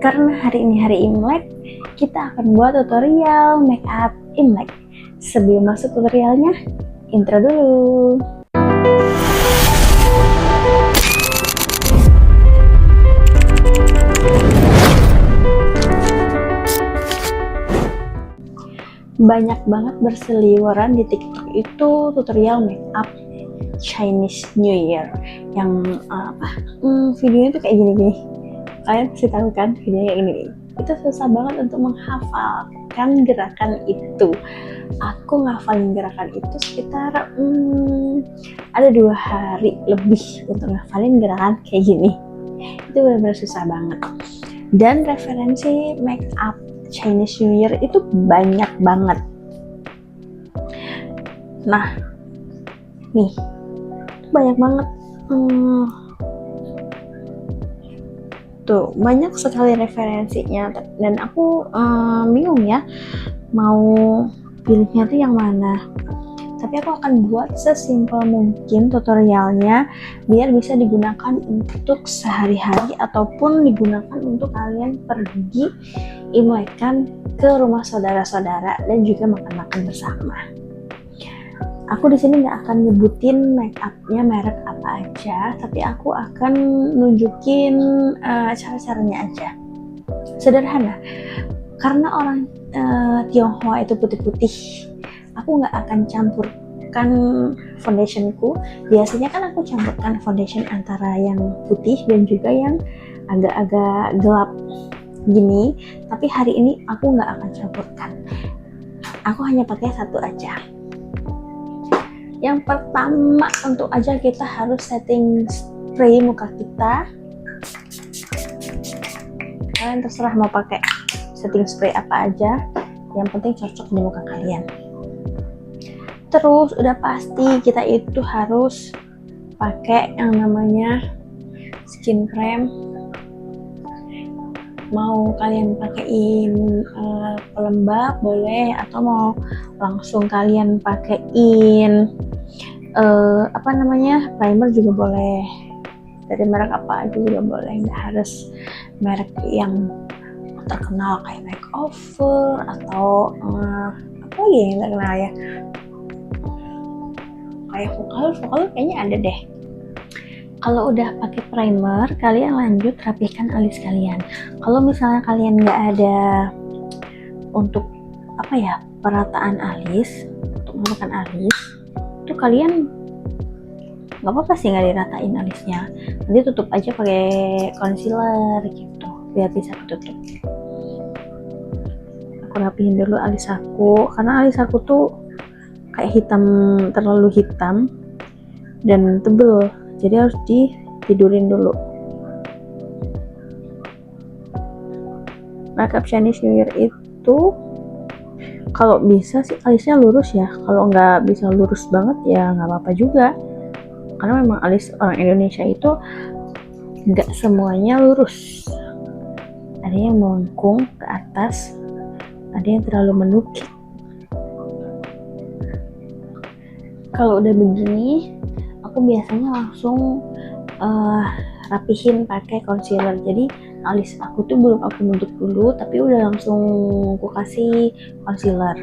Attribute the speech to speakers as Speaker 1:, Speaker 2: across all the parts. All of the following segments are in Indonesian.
Speaker 1: Karena hari ini hari Imlek, kita akan buat tutorial makeup Imlek. Sebelum masuk tutorialnya, intro dulu. Banyak banget berseliweran di TikTok itu tutorial makeup Chinese New Year yang videonya tuh kayak gini-gini. Kalian pasti tahu kan videonya kayak gini. Itu susah banget untuk menghafalkan gerakan itu. Aku ngafalin gerakan itu sekitar ada 2 hari lebih untuk ngafalin gerakan kayak gini. Itu benar-benar susah banget. Dan referensi makeup Chinese New Year itu banyak banget. Nah, nih banyak banget. Tuh banyak sekali referensinya dan aku bingung ya mau pilihnya tuh yang mana. Tapi aku akan buat sesimpel mungkin tutorialnya biar bisa digunakan untuk sehari-hari ataupun digunakan untuk kalian pergi imlekan ke rumah saudara-saudara dan juga makan-makan bersama. Aku di sini nggak akan nyebutin makeupnya merek apa aja, tapi aku akan nunjukin cara-caranya aja. Sederhana, karena orang Tionghoa itu putih-putih, aku nggak akan campurkan foundationku. Biasanya kan aku campurkan foundation antara yang putih dan juga yang agak-agak gelap gini, tapi hari ini aku nggak akan campurkan. Aku hanya pakai satu aja. Yang pertama, tentu aja kita harus setting spray muka kita. Kalian terserah mau pakai setting spray apa aja, yang penting cocok di muka kalian. Terus udah pasti kita itu harus pakai yang namanya skin cream. Mau kalian pakaiin pelembab boleh, atau mau langsung kalian pakaiin primer juga boleh. Dari merek apa aja juga boleh, nggak harus merek yang terkenal kayak makeover atau apa lagi yang terkenal ya, kayak vokal kayaknya ada deh. Kalau udah pakai primer, kalian lanjut rapihkan alis kalian. Kalau misalnya kalian nggak ada untuk perataan alis, untuk menggunakan alis, itu kalian nggak apa-apa sih nggak diratain alisnya. Nanti tutup aja pakai concealer gitu, biar bisa ketutup. Aku rapihin dulu alis aku, karena alis aku tuh kayak terlalu hitam dan tebel. Jadi harus ditidurin dulu. Makeup Chinese New Year itu kalau bisa sih alisnya lurus ya. Kalau nggak bisa lurus banget ya nggak apa-apa juga. Karena memang alis orang Indonesia itu nggak semuanya lurus. Ada yang melengkung ke atas, ada yang terlalu menukik. Kalau udah begini, aku biasanya langsung rapihin pakai concealer. Jadi alis aku tuh belum aku bentuk dulu, tapi udah langsung aku kasih concealer.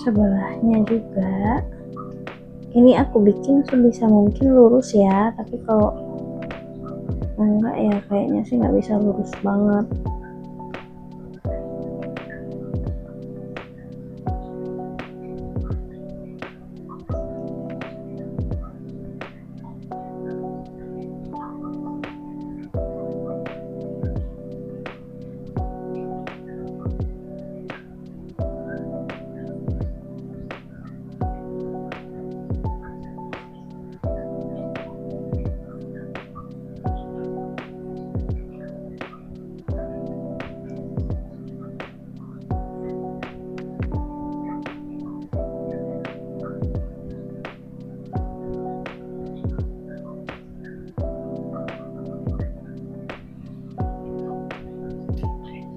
Speaker 1: sebelahnya juga ini aku bikin sebisa mungkin lurus ya, tapi kalau enggak ya kayaknya sih nggak bisa lurus banget.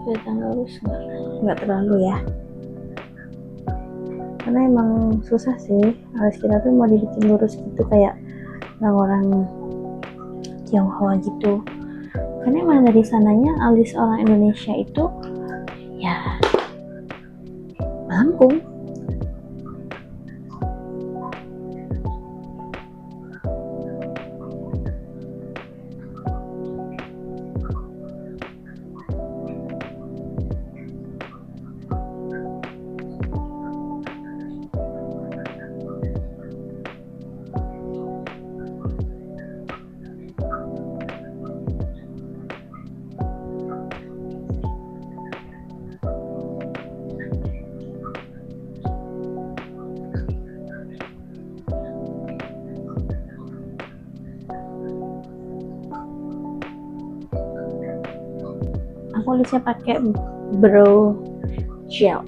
Speaker 1: Kelihatan lurus nggak terlalu ya, karena emang susah sih alis kita tuh mau dibikin lurus gitu kayak orang-orang Tionghoa gitu, karena emang dari sananya alis orang Indonesia itu ya melengkung. Aku alisnya pakai brow gel.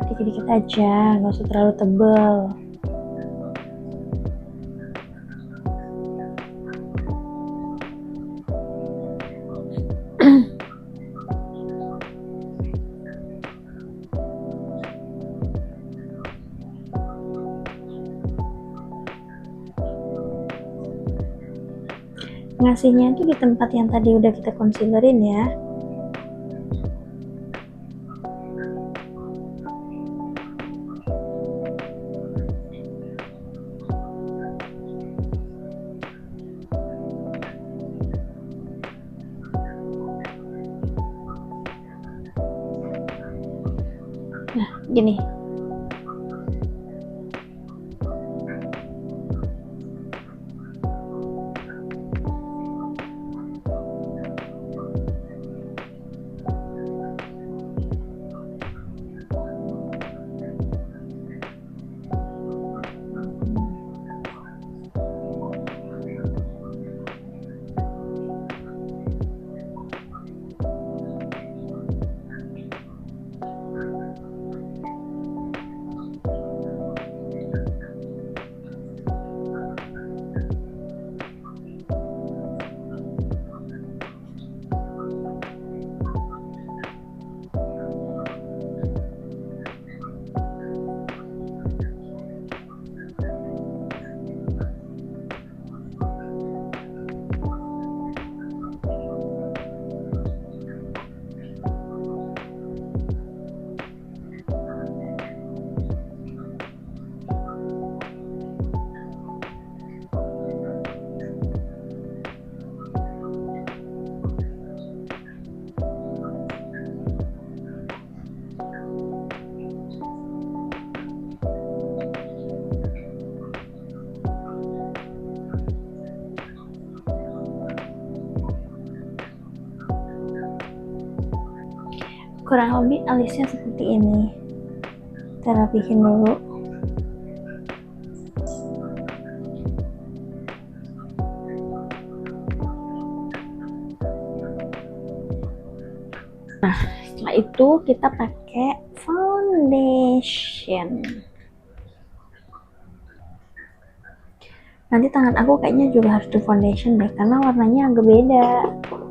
Speaker 1: Dikit-dikit aja, nggak usah terlalu tebal. Ngasihnya itu di tempat yang tadi udah kita concealerin ya. Nah, gini. Kurang lebih alisnya seperti ini. Kita rapihin dulu. Nah, setelah itu kita pakai foundation. Nanti tangan aku kayaknya juga harus di foundation deh, karena warnanya agak beda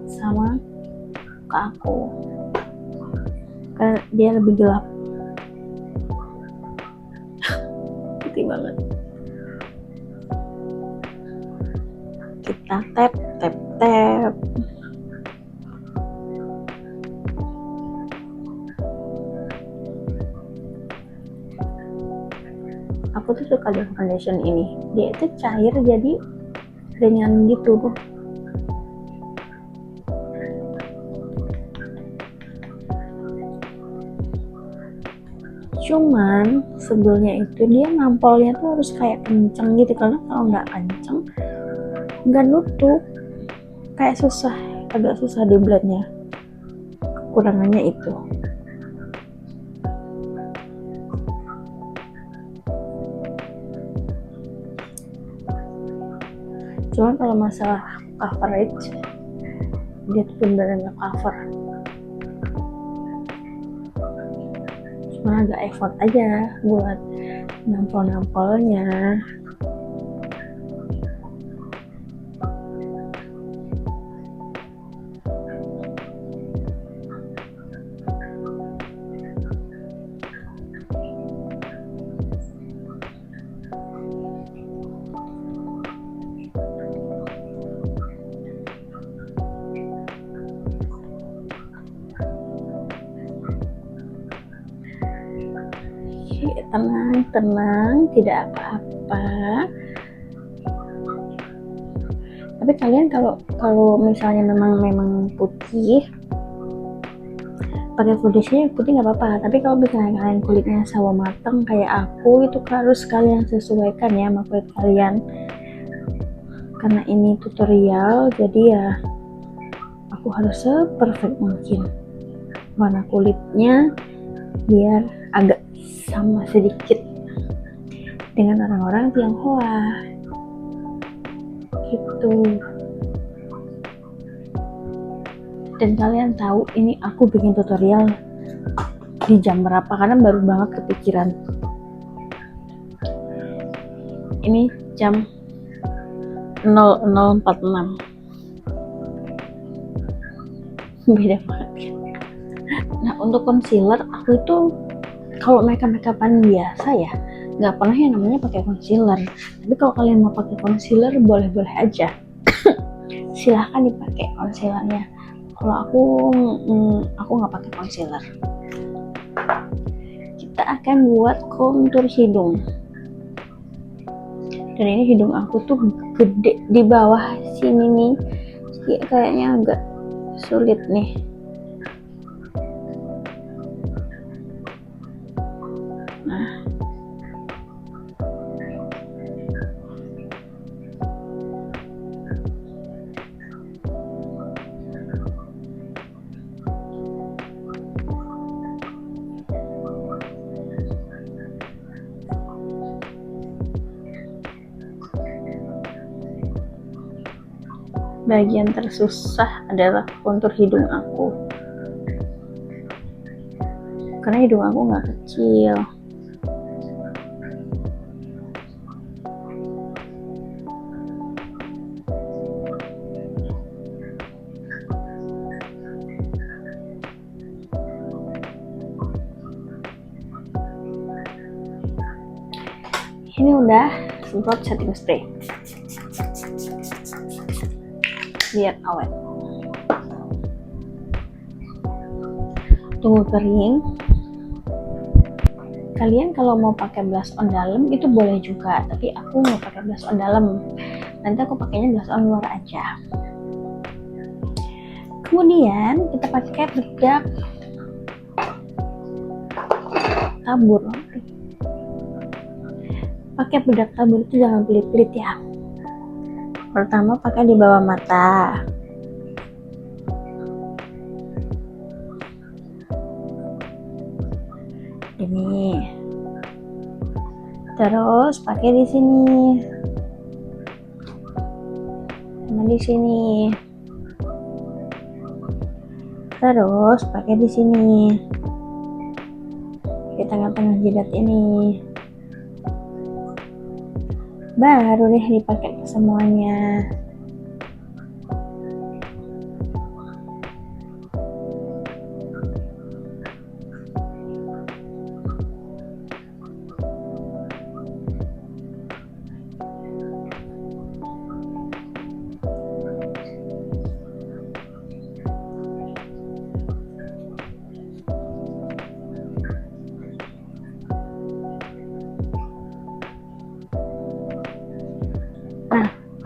Speaker 1: sama ke aku. Karena dia lebih gelap. Putih banget. Kita kita tap tap tap. Aku tuh suka di foundation ini, dia itu cair jadi ringan gitu. Cuman sebelnya itu dia nampolnya tuh harus kayak kenceng gitu, karena kalau nggak kenceng nggak nutup, kayak susah, agak susah di blendnya. Kekurangannya itu. Cuman kalau masalah coverage, dia tuh bener-bener nggak cover. Cuma agak effort aja buat nampol-nampolnya. Tenang, tidak apa-apa. Tapi kalian kalau misalnya memang putih, pakai foundation putih nggak apa-apa. Tapi kalau misalnya kalian kulitnya sawo matang kayak aku, itu harus kalian sesuaikan ya sama kulit kalian. Karena ini tutorial, jadi ya aku harus seperfect mungkin warna kulitnya biar agak sama sedikit dengan orang-orang Tionghoa gitu. Dan kalian tahu ini aku bikin tutorial di jam berapa, karena baru banget kepikiran. Ini jam 00.46. Beda banget kan. Nah, untuk concealer aku itu kalau makeup-makeupan biasa ya nggak pernah yang namanya pakai concealer. Tapi kalau kalian mau pakai concealer boleh-boleh aja. Silahkan dipakai concealernya. Kalau aku nggak pakai concealer. Kita akan buat kontur hidung. Dan ini hidung aku tuh gede di bawah sini nih, jadi kayaknya agak sulit nih. Nah, bagian tersusah adalah kontur hidung aku, karena hidung aku nggak kecil. Ini udah semprot setting spray biar awet. Tunggu kering. Kalian kalau mau pakai blush on dalam itu boleh juga, tapi aku nggak pakai blush on dalam. Nanti aku pakainya blush on luar aja. Kemudian kita pakai bedak tabur. Pakai bedak tabur itu jangan pelit-pelit ya. Pertama pakai di bawah mata. Ini. Terus pakai di sini. Sama di sini. Terus pakai di sini. Di tengah-tengah jidat ini. Baru deh dipakai ke semuanya.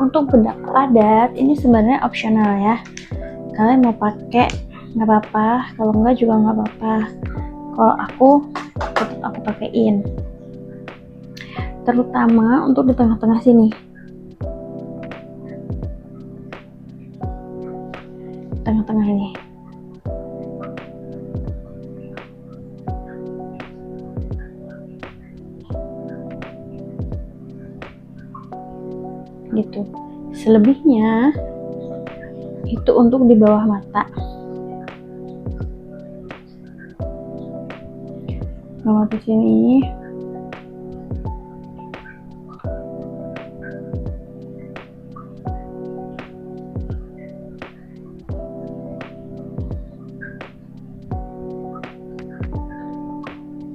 Speaker 1: untuk bedak padat ini sebenarnya opsional ya. Kalian mau pakai nggak apa-apa, kalau enggak juga nggak apa-apa. Kalau aku tetap aku pakaiin, terutama untuk di tengah-tengah sini, tengah-tengah ini. Gitu. Selebihnya itu untuk di bawah mata. Bawah mata sini.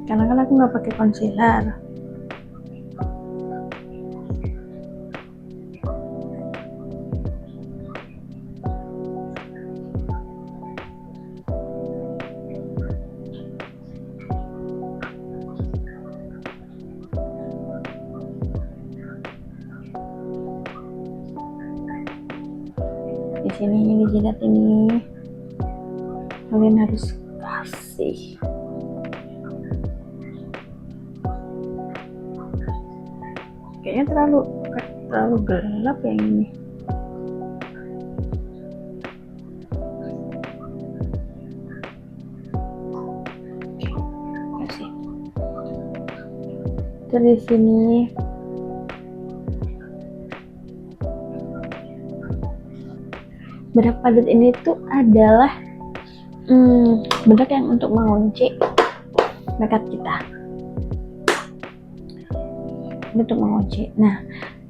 Speaker 1: Karena kan aku nggak pakai concealer. Di sini, di jidat ini kalian harus kasih. Kayaknya terlalu gelap yang ini. Kasih. Terus di sini bedak padat ini tuh adalah bedak yang untuk mengunci makeup kita. Ini untuk mengunci. Nah,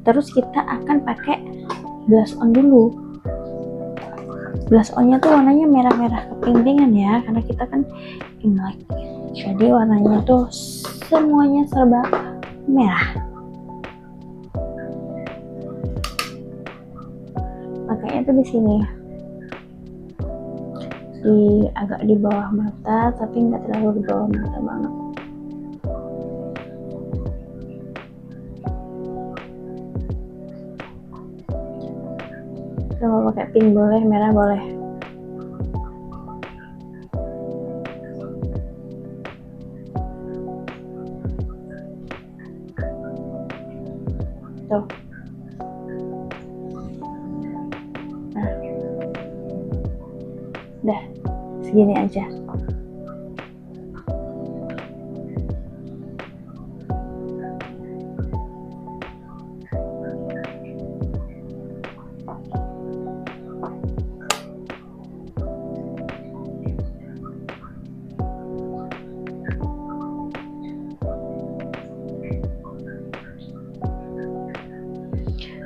Speaker 1: terus kita akan pakai blush on dulu. Blush onnya tuh warnanya merah-merah kepintingan ya, karena kita kan Imlek. Jadi warnanya tuh semuanya serba merah. Pakainya tuh di sini, agak di bawah mata, tapi nggak terlalu di bawah mata banget. Kalau mau pakai pink boleh, merah boleh. Tuh. Nah, udah segini aja.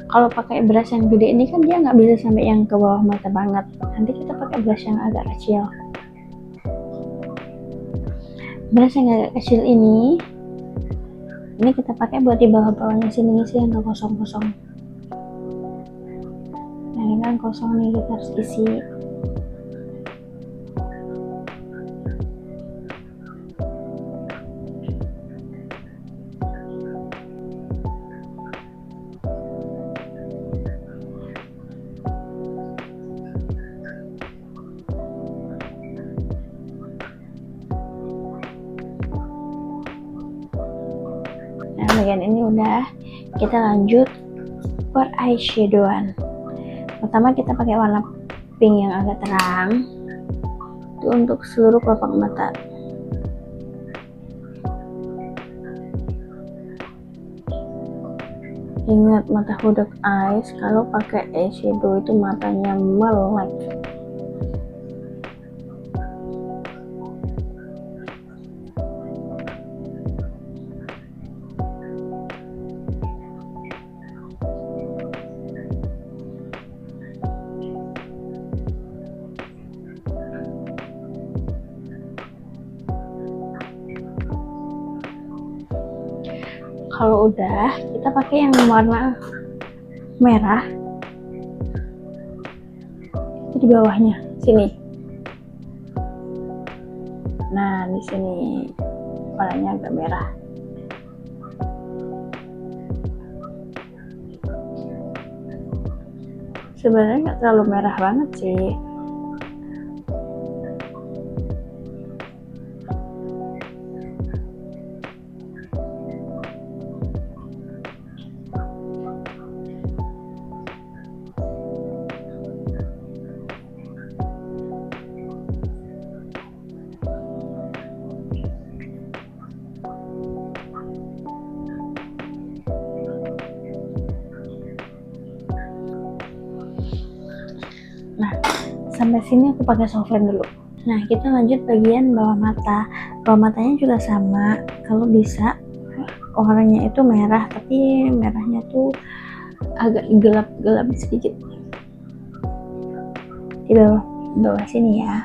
Speaker 1: Kalau pakai brush yang gede ini kan dia nggak bisa sampai yang ke bawah mata banget. Nanti kita pakai brush yang agak kecil. Brush yang agak kecil ini kita pakai buat di bawah-bawahnya sini sih yang kosong-kosong. Nah, ini kan kosong nih, kita harus isi. Bagian ini udah, kita lanjut buat eyeshadowan. Pertama kita pakai warna pink yang agak terang, itu untuk seluruh kelopak mata. Ingat, mata hudak eyes kalau pakai eyeshadow itu matanya melek. Kalau udah, kita pakai yang warna merah di bawahnya sini. Nah, di sini warnanya agak merah. sebenarnya nggak terlalu merah banget sih. Nah, sampai sini aku pakai solvent dulu. Nah, kita lanjut bagian bawah mata. Bawah matanya juga sama. Kalau bisa warnanya itu merah, tapi merahnya tuh agak gelap-gelap sedikit. Di bawah sini ya.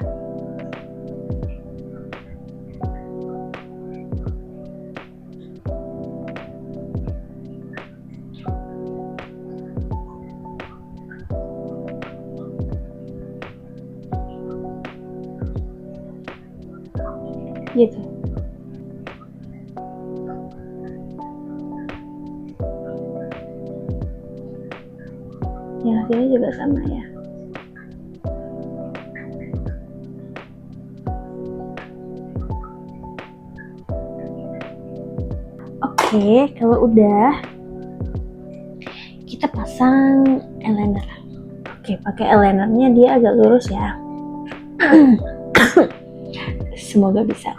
Speaker 1: Gitu. Yang sini juga sama ya. Oke, kalau udah kita pasang eyeliner. Oke, pakai eyelinernya dia agak lurus ya. Semoga bisa.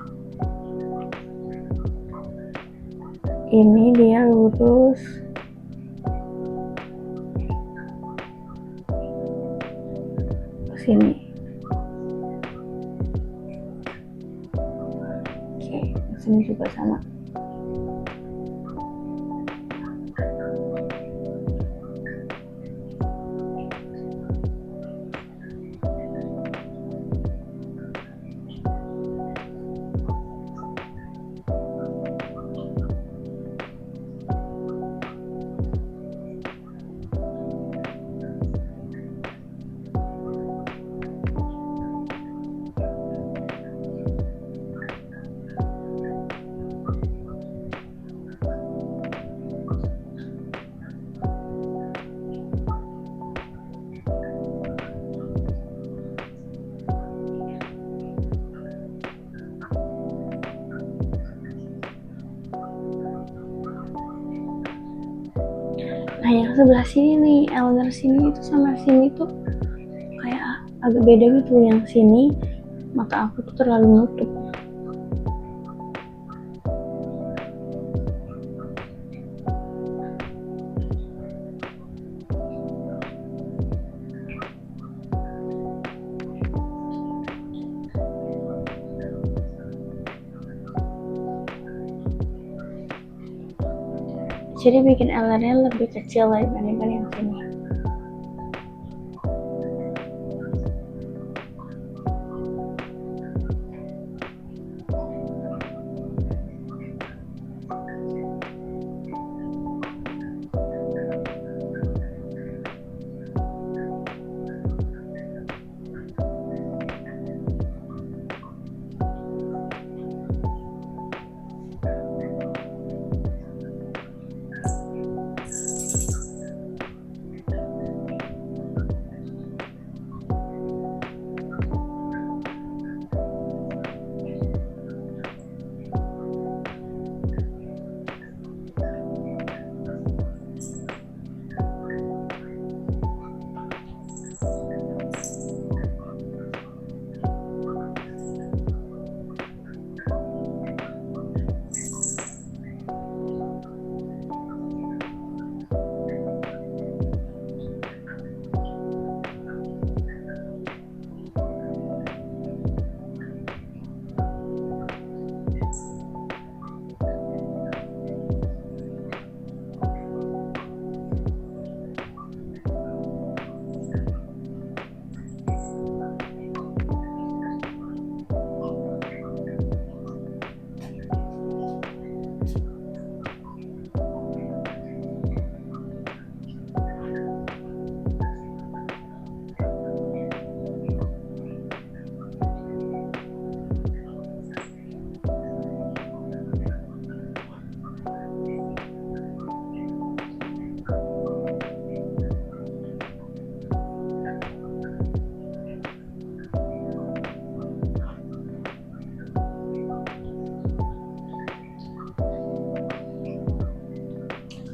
Speaker 1: Ini dia lurus. Ke sini. Oke, sini juga sama. Nah, yang sebelah sini nih, eyeliner sini itu sama sini tuh kayak agak beda gitu. Yang sini mata aku tuh terlalu nutup. Jadi bikin eyelinernya lebih kecil dibandingkan yang sini.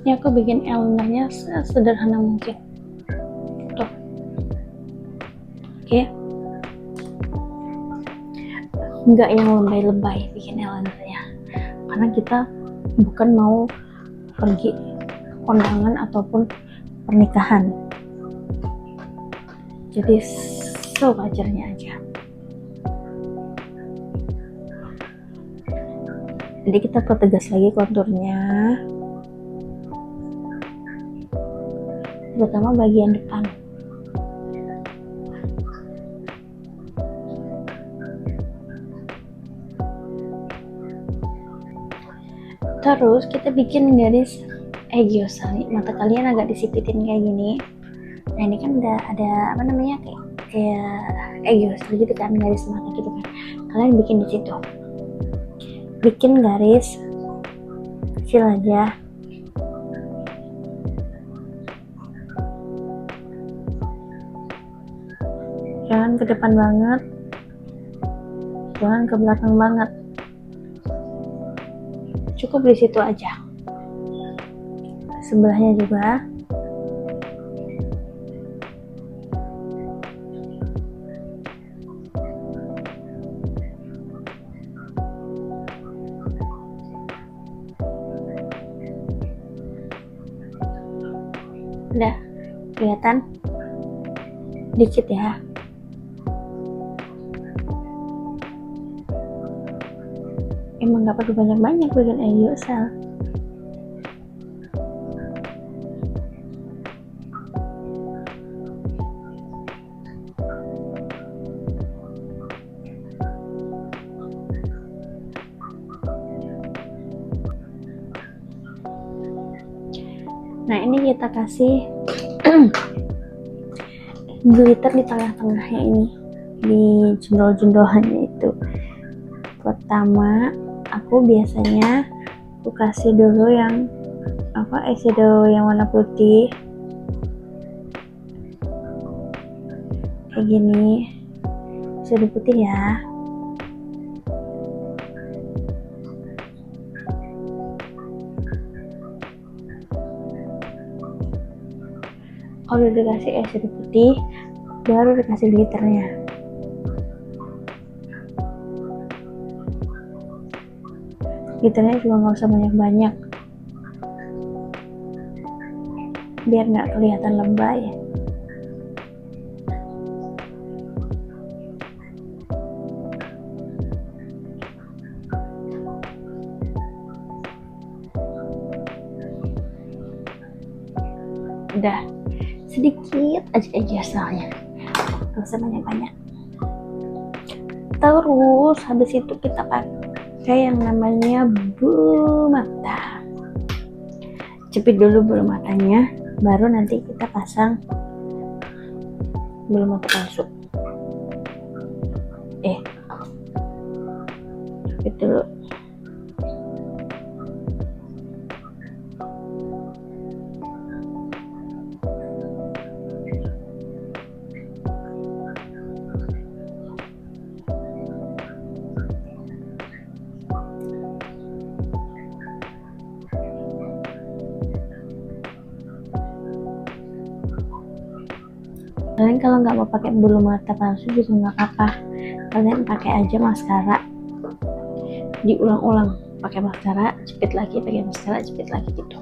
Speaker 1: Ini aku bikin eyelinernya sederhana mungkin tuh. Oke, nggak yang lebay-lebay bikin eyelinernya, karena kita bukan mau pergi kondangan ataupun pernikahan, jadi sewajarnya aja. Jadi kita pertegas lagi konturnya, terutama bagian depan. Terus kita bikin garis egiosal. Mata kalian agak disipitin kayak gini. Nah ini kan udah ada apa namanya, kayak egiosal gitu kan, garis mata gitu kan. Kalian bikin di situ, bikin garis kecil aja. Jangan ke depan banget, jangan ke belakang banget, cukup di situ aja. Sebelahnya juga. Udah kelihatan dikit ya. Emang gak perlu banyak-banyak bikin egiosal. Nah ini kita kasih glitter di tengah-tengahnya ini, di jendol-jendolnya itu. Pertama aku biasanya aku kasih dulu yang eyeshadow yang warna putih kayak gini, eyeshadow putih ya. Kalau udah dikasih eyeshadow putih, baru dikasih glitternya. Glitternya juga nggak usah banyak-banyak, biar nggak kelihatan lebay. Udah sedikit aja soalnya, nggak usah banyak-banyak. Terus habis itu kita pakai yang namanya bulu mata. Jepit dulu bulu matanya, baru nanti kita pasang bulu mata palsu. Jepit dulu. Kalian kalau nggak mau pakai bulu mata palsu juga nggak apa-apa, kalian pakai aja maskara, diulang-ulang, pakai maskara, jepit lagi, pakai maskara, jepit lagi gitu.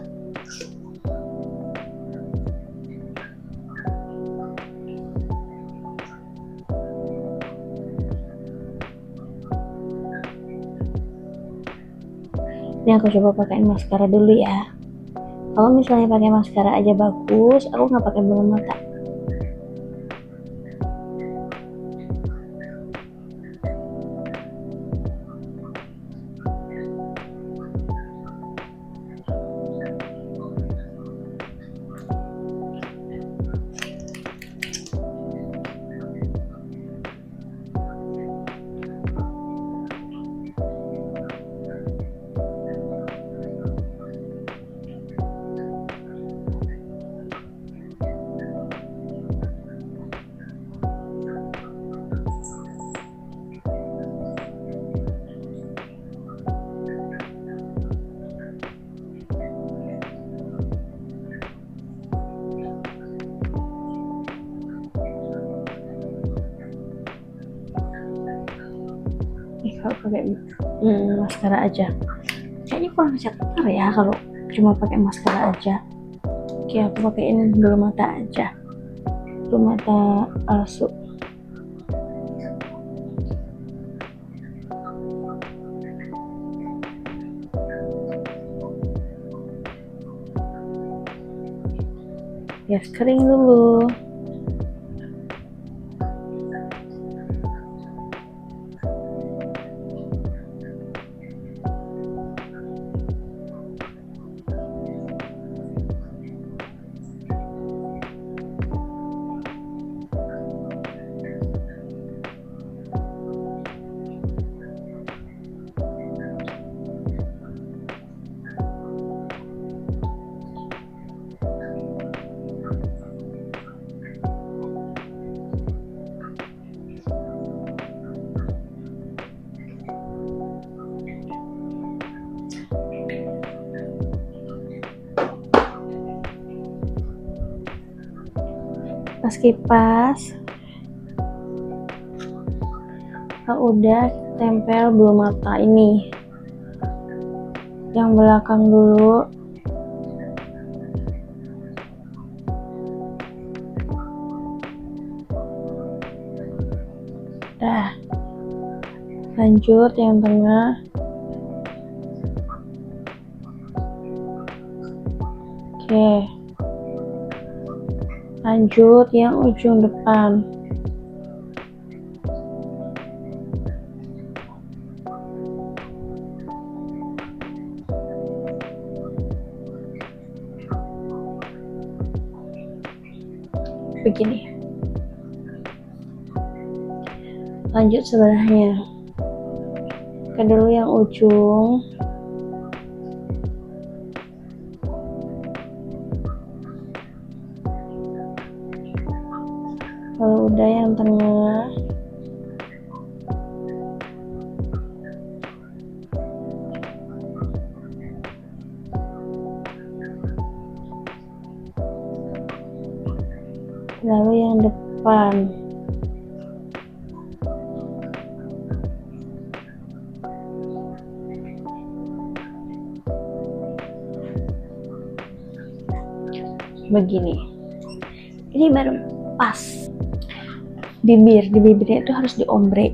Speaker 1: Ini aku coba pakai maskara dulu ya. Kalau misalnya pakai maskara aja bagus, aku nggak pakai bulu mata. kalau pakai maskara aja. Kayaknya kurang cetar ya kalau cuma pakai maskara aja. Oke, aku pakaiin bulu mata aja, bulu mata palsu. Ya, kering dulu. Pas kipas, kalau udah tempel bulu mata ini yang belakang dulu. Dah, lanjut yang tengah. Oke, lanjut yang ujung depan. Begini. Lanjut sebelahnya. Ke dulu yang ujung. Kalau udah yang tengah, lalu yang depan. Begini. Ini baru pas. Di bibirnya itu harus diombre.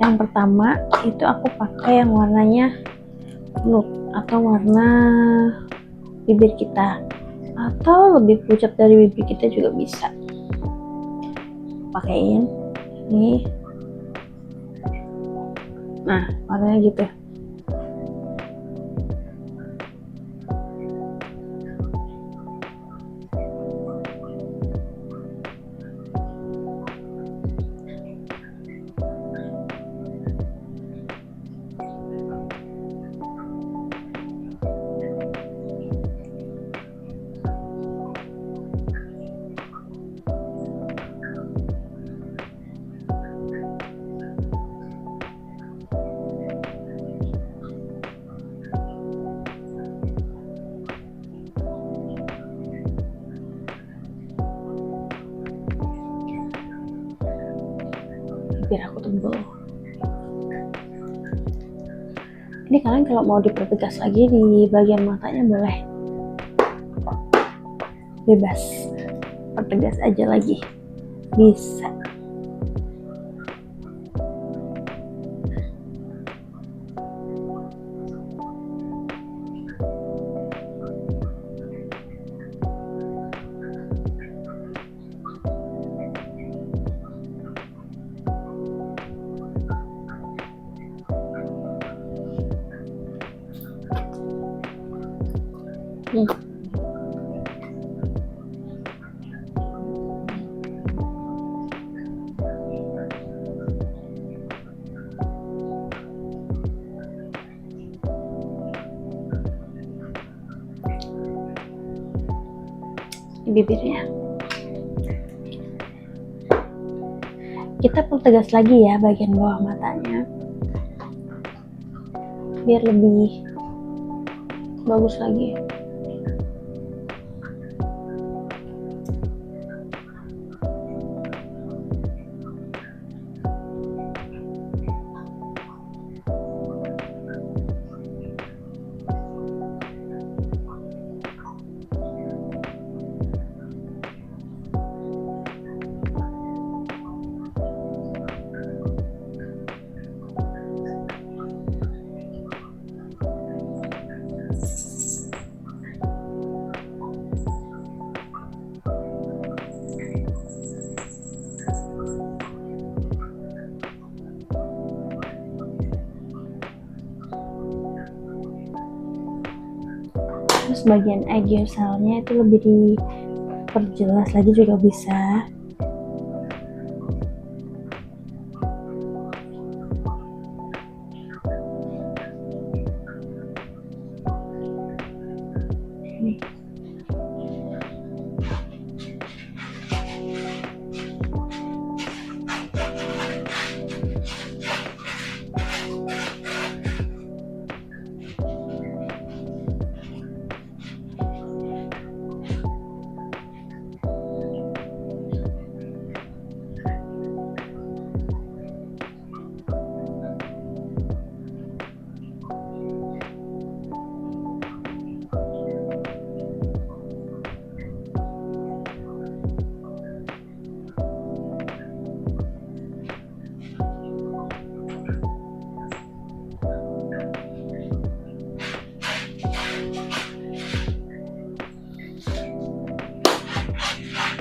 Speaker 1: Yang pertama itu aku pakai yang warnanya nude atau warna bibir kita, atau lebih pucat dari bibir kita juga bisa. Pakaiin nih. Nah, warnanya gitu. Bibir aku tebel. Ini kalian kalau mau dipertegas lagi di bagian matanya boleh, bebas, pertegas aja lagi bisa. Di bibirnya kita pertegas lagi ya bagian bawah matanya biar lebih bagus lagi. Terus bagian agiosalnya itu lebih diperjelas lagi juga bisa. Nih.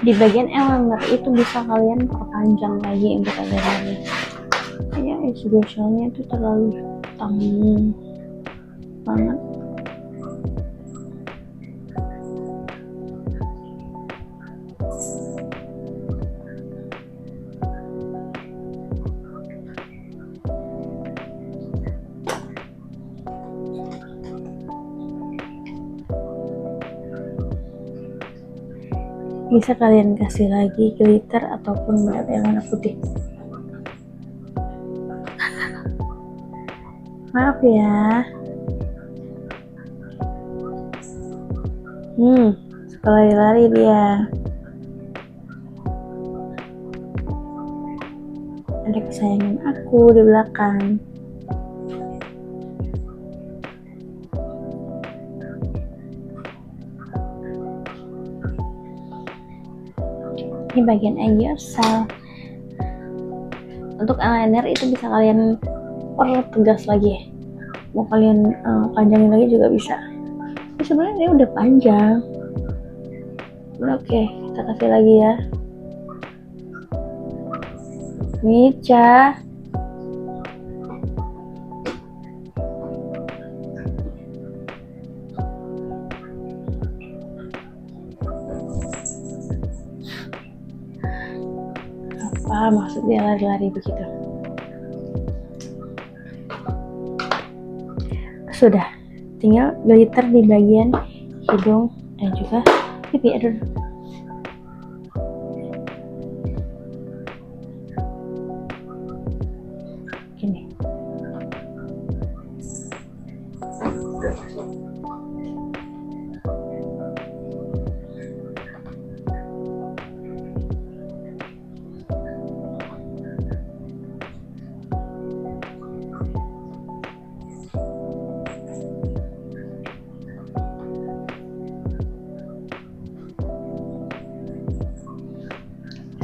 Speaker 1: Di bagian eyeliner itu bisa kalian perpanjang lagi untuk eyelinernya. Kayak exaggerasinya itu terlalu tanggung banget. Bisa kalian kasih lagi glitter ataupun yang warna putih. Maaf ya. Lari-lari dia. Ada kesayangan aku di belakang. Ini bagian agiosal. Untuk eyeliner itu bisa kalian pertegas lagi. Mau kalian panjangin lagi juga bisa. Ini sebenarnya ini udah panjang. Oke, kita kasih lagi ya. Mica. Apa maksudnya lari-lari begitu? Sudah, tinggal glitter di bagian hidung dan juga pipi. Aduh. Gini.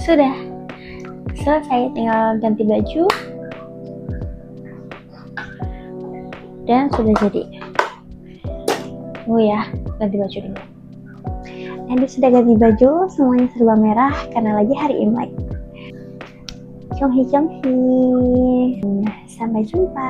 Speaker 1: Sudah selesai, tinggal ganti baju dan sudah jadi. Ya, ganti baju dulu. Ini sudah ganti baju, semuanya serba merah karena lagi hari Imlek. Sampai jumpa.